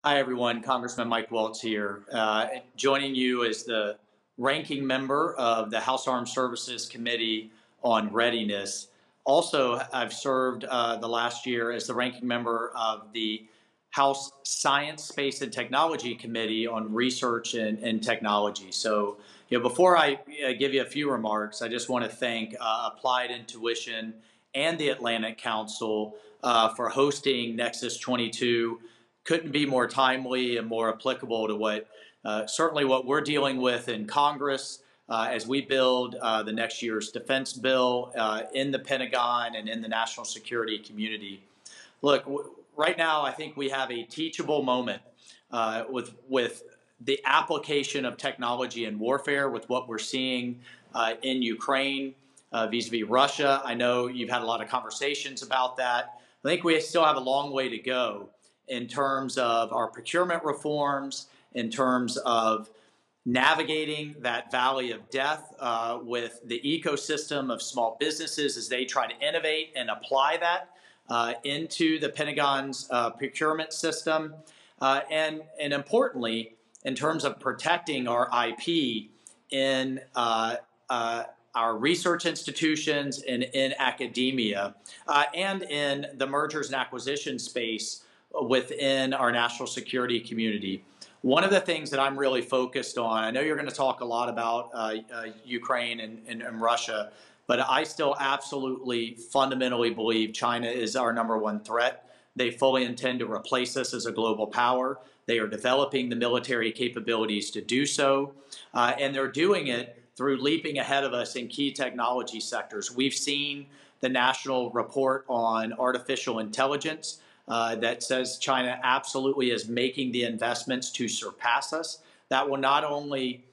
Hi, everyone. Congressman Mike Waltz here, joining you as the ranking member of the House Armed Services Committee on Readiness. Also, I've served the last year as the ranking member of the House Science, Space, and Technology Committee on Research and Technology. So, before I give you a few remarks, I just want to thank Applied Intuition and the Atlantic Council for hosting Nexus 22. Couldn't be more timely and more applicable to what certainly what we're dealing with in Congress as we build the next year's defense bill in the Pentagon and in the national security community. Look, right now I think we have a teachable moment with the application of technology in warfare, with what we're seeing in Ukraine vis-a-vis Russia. I know you've had a lot of conversations about that. I think we still have a long way to go in terms of our procurement reforms, in terms of navigating that valley of death with the ecosystem of small businesses as they try to innovate and apply that into the Pentagon's procurement system. And importantly, in terms of protecting our IP in our research institutions and in academia and in the mergers and acquisition space within our national security community. One of the things that I'm really focused on, I know you're going to talk a lot about Ukraine and Russia, but I still absolutely fundamentally believe China is our #1 threat. They fully intend to replace us as a global power. They are developing the military capabilities to do so, and they're doing it through leaping ahead of us in key technology sectors. We've seen the national report on artificial intelligence that says China absolutely is making the investments to surpass us. That will not only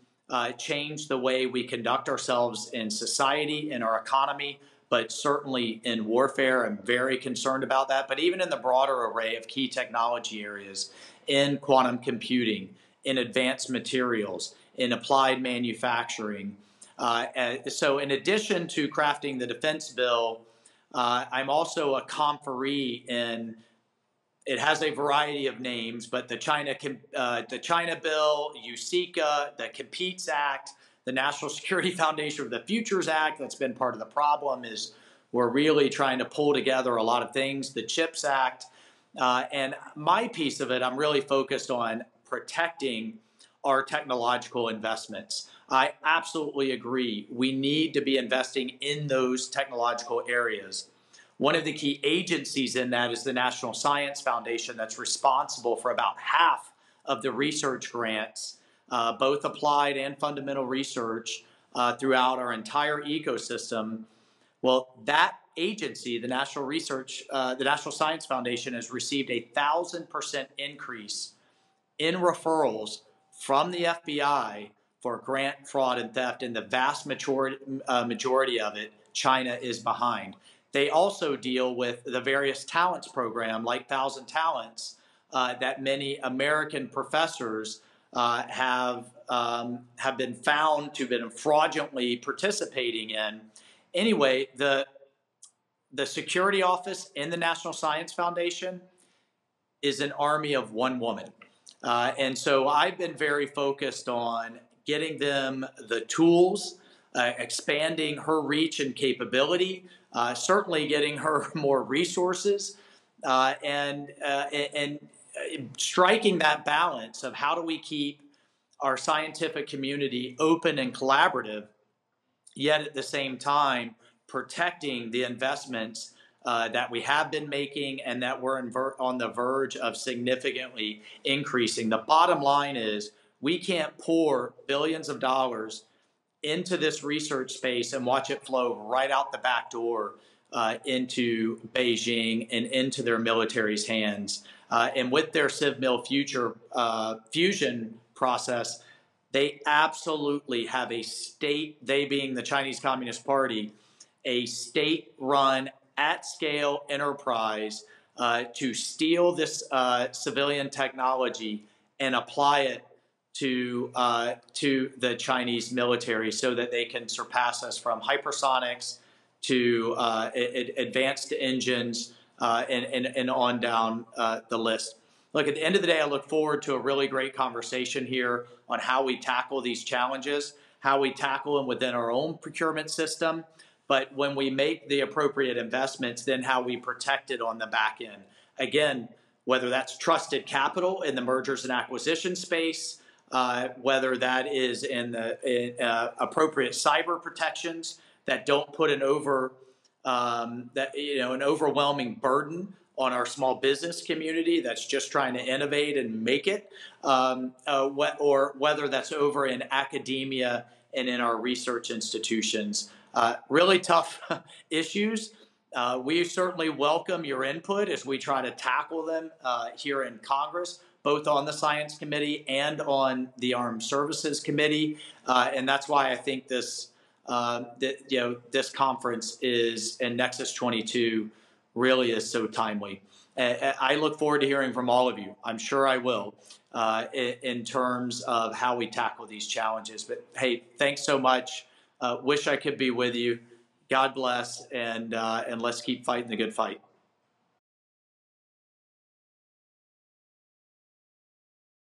change the way we conduct ourselves in society, in our economy, but certainly in warfare. I'm very concerned about that. But even in the broader array of key technology areas, in quantum computing, in advanced materials, in applied manufacturing. So in addition to crafting the defense bill, I'm also a conferee in, it has a variety of names, but the China bill, USICA, the Competes Act, the National Security Foundation for the Futures Act. That's been part of the problem, is we're really trying to pull together a lot of things, the CHIPS Act. And my piece of it, I'm really focused on protecting our technological investments. I absolutely agree. We need to be investing in those technological areas. One of the key agencies in that is the National Science Foundation, that's responsible for about half of the research grants, both applied and fundamental research throughout our entire ecosystem. Well, that agency, the National Science Foundation, has received a 1,000% increase in referrals from the FBI for grant fraud and theft, and the vast majority of it, China is behind. They also deal with the various talents program, like 1,000 Talents, that many American professors have been found to have been fraudulently participating in. Anyway, the security office in the National Science Foundation is an army of one woman. And so I've been very focused on getting them the tools, expanding her reach and capability, certainly getting her more resources, and striking that balance of how do we keep our scientific community open and collaborative, yet at the same time protecting the investments that we have been making and that we're on the verge of significantly increasing. The bottom line is we can't pour billions of dollars into this research space and watch it flow right out the back door into Beijing and into their military's hands. And with their CivMil fusion process, they absolutely have a state, they being the Chinese Communist Party, a state-run at-scale enterprise to steal this civilian technology and apply it to the Chinese military so that they can surpass us from hypersonics to advanced engines and on down the list. look, at the end of the day, I look forward to a really great conversation here on how we tackle these challenges, how we tackle them within our own procurement system, but when we make the appropriate investments, then how we protect it on the back end. Again, whether that's trusted capital in the mergers and acquisition space, whether that is in the appropriate cyber protections that don't put an overwhelming burden on our small business community that's just trying to innovate and make it, or whether that's over in academia and in our research institutions. Really tough issues. We certainly welcome your input as we try to tackle them here in Congress, both on the Science Committee and on the Armed Services Committee. And that's why I think this conference is, and Nexus 22 really is so timely. I look forward to hearing from all of you. I'm sure I will, in terms of how we tackle these challenges. But hey, thanks so much. Wish I could be with you. God bless, and let's keep fighting the good fight.